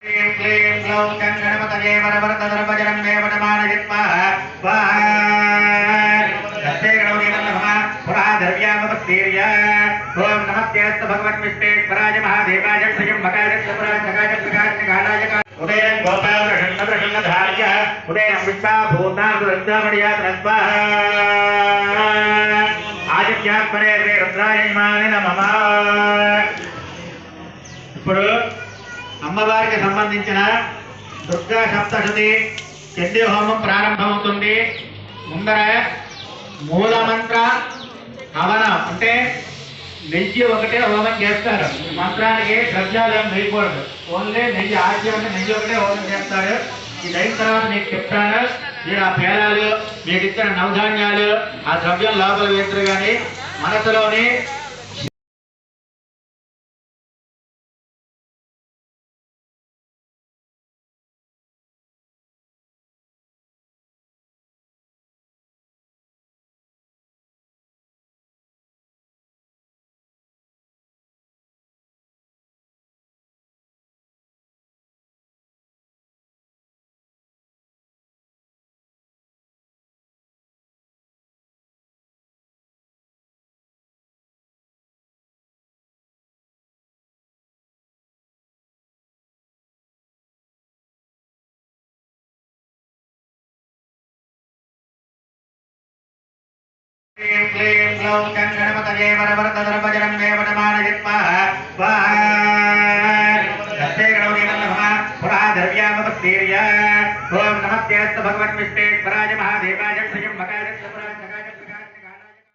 क्लीं क्लीं ग्लौं गणपतये वरवरदधरभजनं मे वटमानयत्वाः स्वाहा हस्ते गणपतिं नमः पुरा द्रव्यामपस्तीर्य ॐ नमस्तेऽस्तु भगवन्विष्णेश्वराय महादेवाय श्रीयम्बकाय त्रिपुरान्तकाय त्रिकालाय उदयं गोपालकृष्णधार्य उदयं विश्वाभूतामर्यात्मस्वाहा आदित्यात्मने श्री रुद्रायमाने नमः। ఇప్పుడు అమ్మవారికి సంబంధించిన దుర్గా సప్తశతి చండీ హోమం ప్రారంభమవుతుంది. ముందర మూలమంత్ర హవనం అంటే నెయ్యి ఒకటే హోమం చేస్తారు. మంత్రానికి ద్రవ్యాలు వేయకూడదు, ఓన్లీ నెయ్యి ఆద్యం అంటే నెయ్యి ఒకటే హోమం చేస్తారు. ఇది అయిన తర్వాత మీకు చెప్తాను, మీరు ఆ పేలాలు మీకు ఇచ్చిన నవధాన్యాలు ఆ ద్రవ్యం లోపల వేస్తారు. కానీ మనసులోని क्लीं क्लीं ग्लौं गणपतये वरवरदधरभजनं मे वटमानयत्वाः स्वाहा हस्ते गणपतिं नमः पुरा द्रव्यामपस्तीर्य ॐ नमस्तेऽस्तु भगवन्विष्णेश्वराय महादेवाय